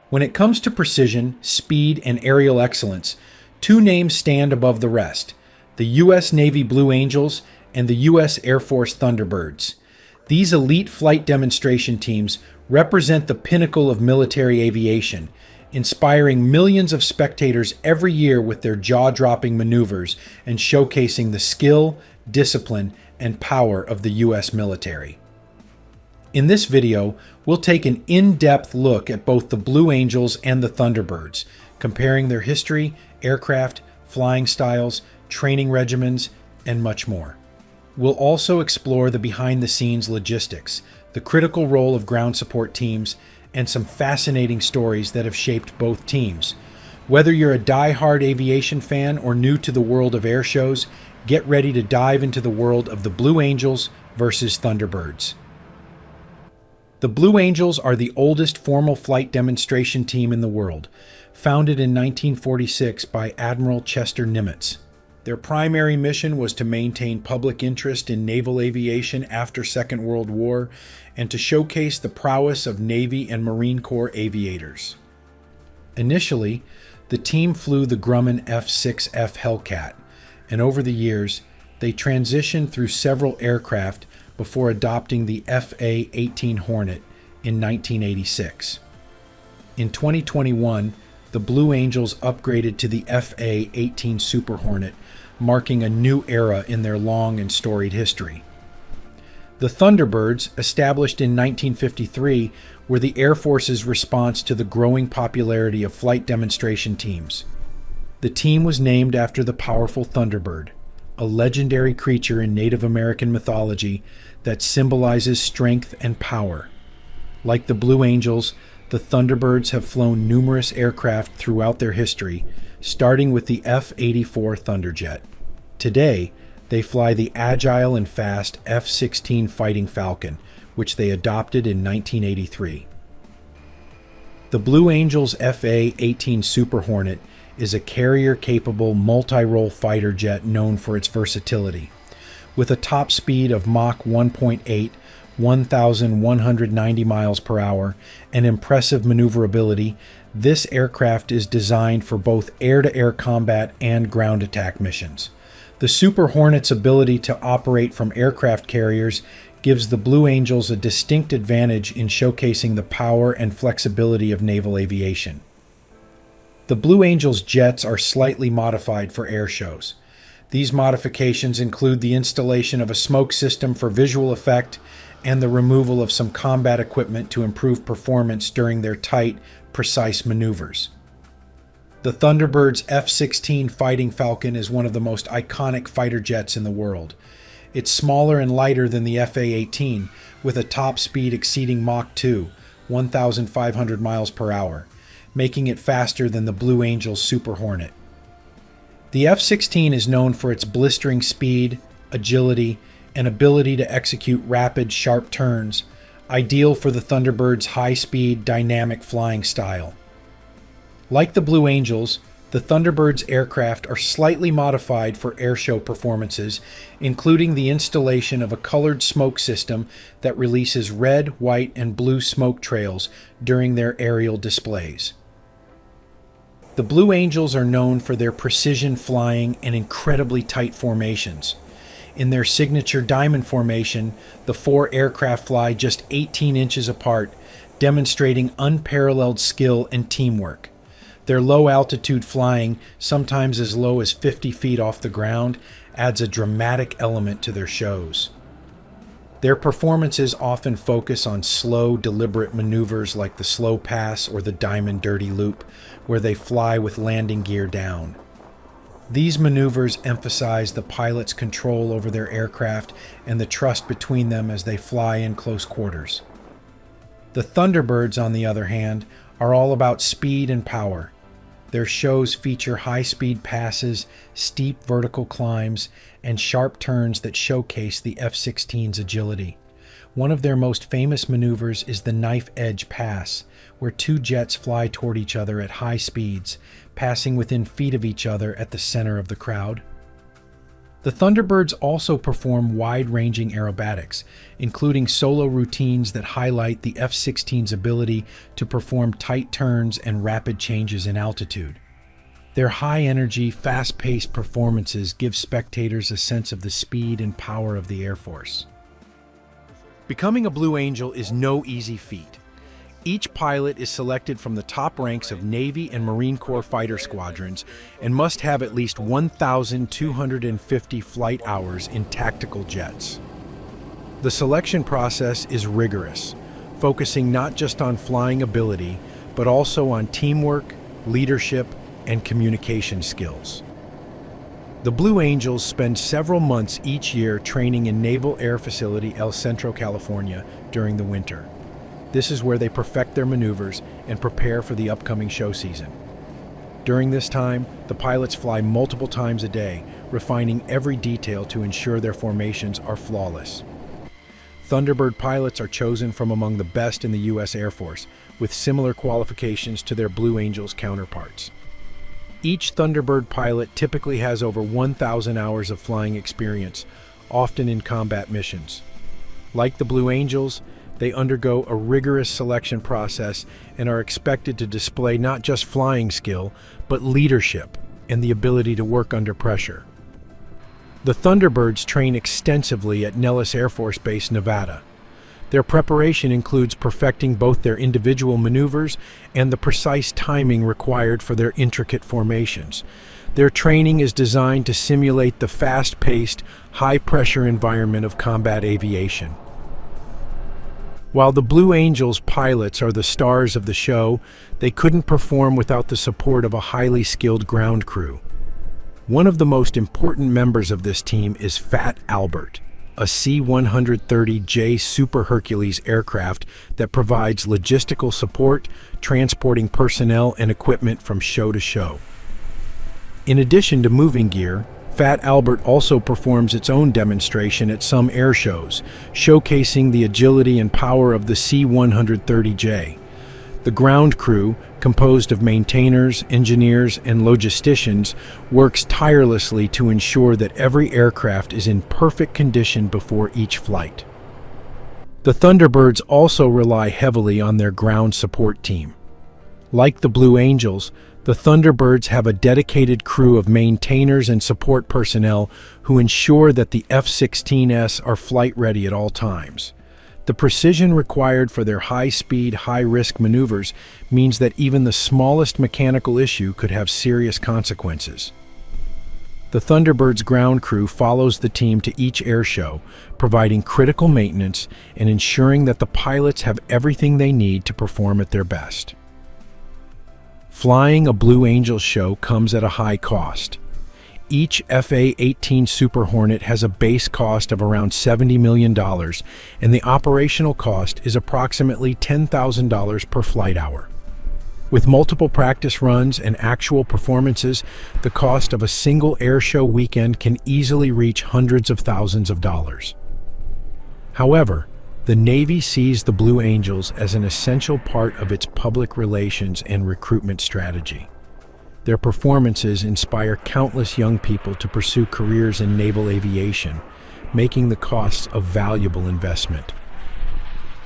When it comes to precision, speed, and aerial excellence, two names stand above the rest: the U.S. Navy Blue Angels and the U.S. Air Force Thunderbirds. These elite flight demonstration teams represent the pinnacle of military aviation, inspiring millions of spectators every year with their jaw-dropping maneuvers and showcasing the skill, discipline, and power of the U.S. military. In this video, we'll take an in-depth look at both the Blue Angels and the Thunderbirds, comparing their history, aircraft, flying styles, training regimens, and much more. We'll also explore the behind-the-scenes logistics, the critical role of ground support teams, and some fascinating stories that have shaped both teams. Whether you're a die-hard aviation fan or new to the world of air shows, get ready to dive into the world of the Blue Angels versus Thunderbirds. The Blue Angels are the oldest formal flight demonstration team in the world, founded in 1946 by Admiral Chester Nimitz. Their primary mission was to maintain public interest in naval aviation after Second World War and to showcase the prowess of Navy and Marine Corps aviators. Initially, the team flew the Grumman F-6F Hellcat, and over the years, they transitioned through several aircraft before adopting the FA-18 Hornet in 1986. In 2021, the Blue Angels upgraded to the FA-18 Super Hornet, marking a new era in their long and storied history. The Thunderbirds, established in 1953, were the Air Force's response to the growing popularity of flight demonstration teams. The team was named after the powerful Thunderbird, a legendary creature in Native American mythology that symbolizes strength and power. Like the Blue Angels, the Thunderbirds have flown numerous aircraft throughout their history, starting with the F-84 Thunderjet. Today, they fly the agile and fast F-16 Fighting Falcon, which they adopted in 1983. The Blue Angels FA-18 Super Hornet is a carrier-capable multi-role fighter jet known for its versatility. With a top speed of Mach 1.8, 1,190 miles per hour, and impressive maneuverability, this aircraft is designed for both air-to-air combat and ground attack missions. The Super Hornet's ability to operate from aircraft carriers gives the Blue Angels a distinct advantage in showcasing the power and flexibility of naval aviation. The Blue Angels jets are slightly modified for air shows. These modifications include the installation of a smoke system for visual effect and the removal of some combat equipment to improve performance during their tight, precise maneuvers. The Thunderbird's F-16 Fighting Falcon is one of the most iconic fighter jets in the world. It's smaller and lighter than the FA-18, with a top speed exceeding Mach 2, 1,500 miles per hour, making it faster than the Blue Angels Super Hornet. The F-16 is known for its blistering speed, agility, and ability to execute rapid, sharp turns, ideal for the Thunderbird's high-speed, dynamic flying style. Like the Blue Angels, the Thunderbird's aircraft are slightly modified for airshow performances, including the installation of a colored smoke system that releases red, white, and blue smoke trails during their aerial displays. The Blue Angels are known for their precision flying and incredibly tight formations. In their signature diamond formation, the four aircraft fly just 18 inches apart, demonstrating unparalleled skill and teamwork. Their low-altitude flying, sometimes as low as 50 feet off the ground, adds a dramatic element to their shows. Their performances often focus on slow, deliberate maneuvers like the slow pass or the diamond dirty loop, where they fly with landing gear down. These maneuvers emphasize the pilot's control over their aircraft and the trust between them as they fly in close quarters. The Thunderbirds, on the other hand, are all about speed and power. Their shows feature high-speed passes, steep vertical climbs, and sharp turns that showcase the F-16's agility. One of their most famous maneuvers is the Knife Edge Pass, where two jets fly toward each other at high speeds, passing within feet of each other at the center of the crowd. The Thunderbirds also perform wide-ranging aerobatics, including solo routines that highlight the F-16's ability to perform tight turns and rapid changes in altitude. Their high-energy, fast-paced performances give spectators a sense of the speed and power of the Air Force. Becoming a Blue Angel is no easy feat. Each pilot is selected from the top ranks of Navy and Marine Corps fighter squadrons and must have at least 1,250 flight hours in tactical jets. The selection process is rigorous, focusing not just on flying ability, but also on teamwork, leadership, and communication skills. The Blue Angels spend several months each year training in Naval Air Facility El Centro, California during the winter. This is where they perfect their maneuvers and prepare for the upcoming show season. During this time, the pilots fly multiple times a day, refining every detail to ensure their formations are flawless. Thunderbird pilots are chosen from among the best in the U.S. Air Force, with similar qualifications to their Blue Angels counterparts. Each Thunderbird pilot typically has over 1,000 hours of flying experience, often in combat missions. Like the Blue Angels, they undergo a rigorous selection process and are expected to display not just flying skill, but leadership and the ability to work under pressure. The Thunderbirds train extensively at Nellis Air Force Base, Nevada. Their preparation includes perfecting both their individual maneuvers and the precise timing required for their intricate formations. Their training is designed to simulate the fast-paced, high-pressure environment of combat aviation. While the Blue Angels pilots are the stars of the show, they couldn't perform without the support of a highly skilled ground crew. One of the most important members of this team is Fat Albert, a C-130J Super Hercules aircraft that provides logistical support, transporting personnel and equipment from show to show. In addition to moving gear, Fat Albert also performs its own demonstration at some air shows, showcasing the agility and power of the C-130J. The ground crew, composed of maintainers, engineers, and logisticians, works tirelessly to ensure that every aircraft is in perfect condition before each flight. The Thunderbirds also rely heavily on their ground support team. Like the Blue Angels, the Thunderbirds have a dedicated crew of maintainers and support personnel who ensure that the F-16s are flight-ready at all times. The precision required for their high-speed, high-risk maneuvers means that even the smallest mechanical issue could have serious consequences. The Thunderbirds ground crew follows the team to each air show, providing critical maintenance and ensuring that the pilots have everything they need to perform at their best. Flying a Blue Angels show comes at a high cost. Each FA-18 Super Hornet has a base cost of around $70 million, and the operational cost is approximately $10,000 per flight hour. With multiple practice runs and actual performances, the cost of a single air show weekend can easily reach hundreds of thousands of dollars. However, the Navy sees the Blue Angels as an essential part of its public relations and recruitment strategy. Their performances inspire countless young people to pursue careers in naval aviation, making the costs a valuable investment.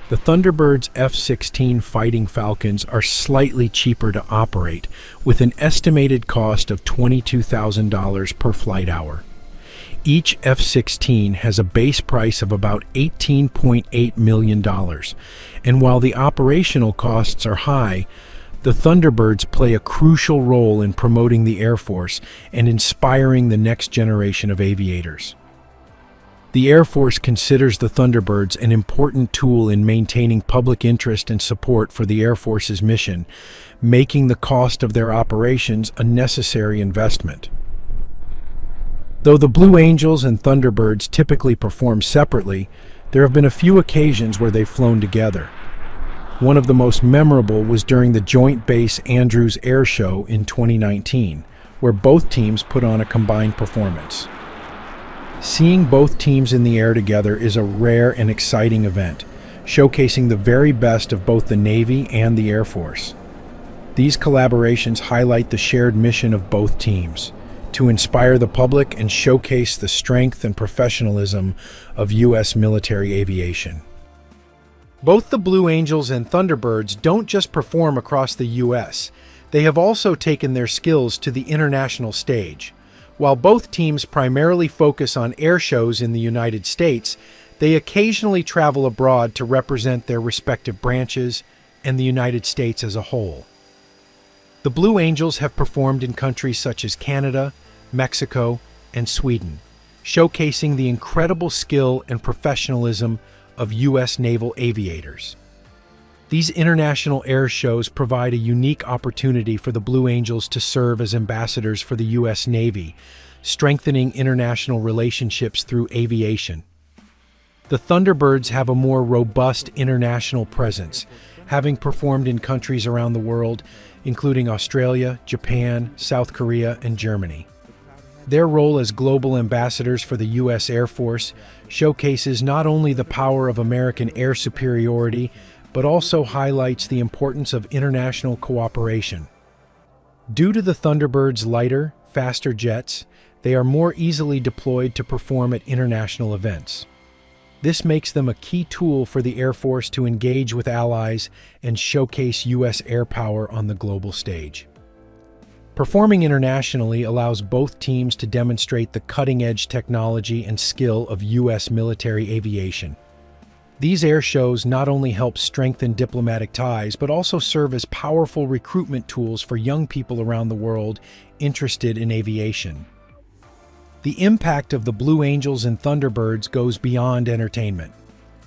The Thunderbirds F-16 Fighting Falcons are slightly cheaper to operate, with an estimated cost of $22,000 per flight hour. Each F-16 has a base price of about $18.8 million, and while the operational costs are high, the Thunderbirds play a crucial role in promoting the Air Force and inspiring the next generation of aviators. The Air Force considers the Thunderbirds an important tool in maintaining public interest and support for the Air Force's mission, making the cost of their operations a necessary investment. Though the Blue Angels and Thunderbirds typically perform separately, there have been a few occasions where they've flown together. One of the most memorable was during the Joint Base Andrews Air Show in 2019, where both teams put on a combined performance. Seeing both teams in the air together is a rare and exciting event, showcasing the very best of both the Navy and the Air Force. These collaborations highlight the shared mission of both teams: to inspire the public and showcase the strength and professionalism of U.S. military aviation. Both the Blue Angels and Thunderbirds don't just perform across the U.S., they have also taken their skills to the international stage. While both teams primarily focus on air shows in the United States, they occasionally travel abroad to represent their respective branches and the United States as a whole. The Blue Angels have performed in countries such as Canada, Mexico, and Sweden, showcasing the incredible skill and professionalism of U.S. naval aviators. These international air shows provide a unique opportunity for the Blue Angels to serve as ambassadors for the U.S. Navy, strengthening international relationships through aviation. The Thunderbirds have a more robust international presence, having performed in countries around the world, including Australia, Japan, South Korea, and Germany. Their role as global ambassadors for the U.S. Air Force showcases not only the power of American air superiority, but also highlights the importance of international cooperation. Due to the Thunderbirds' lighter, faster jets, they are more easily deployed to perform at international events. This makes them a key tool for the Air Force to engage with allies and showcase U.S. air power on the global stage. Performing internationally allows both teams to demonstrate the cutting-edge technology and skill of U.S. military aviation. These air shows not only help strengthen diplomatic ties, but also serve as powerful recruitment tools for young people around the world interested in aviation. The impact of the Blue Angels and Thunderbirds goes beyond entertainment.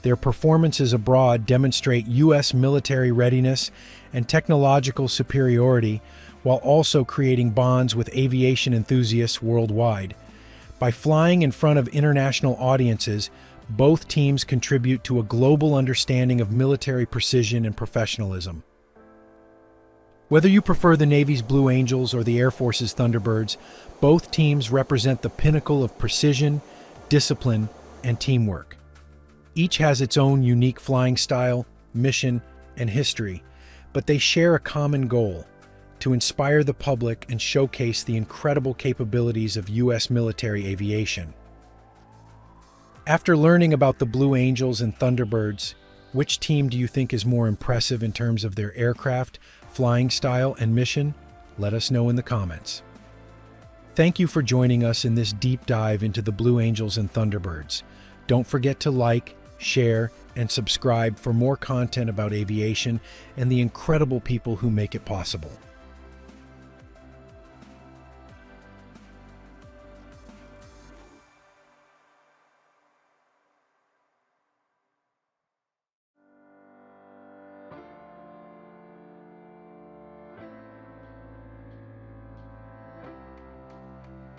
Their performances abroad demonstrate U.S. military readiness and technological superiority, while also creating bonds with aviation enthusiasts worldwide. By flying in front of international audiences, both teams contribute to a global understanding of military precision and professionalism. Whether you prefer the Navy's Blue Angels or the Air Force's Thunderbirds, both teams represent the pinnacle of precision, discipline, and teamwork. Each has its own unique flying style, mission, and history, but they share a common goal: to inspire the public and showcase the incredible capabilities of U.S. military aviation. After learning about the Blue Angels and Thunderbirds, which team do you think is more impressive in terms of their aircraft, flying style, and mission? Let us know in the comments. Thank you for joining us in this deep dive into the Blue Angels and Thunderbirds. Don't forget to like, share, and subscribe for more content about aviation and the incredible people who make it possible.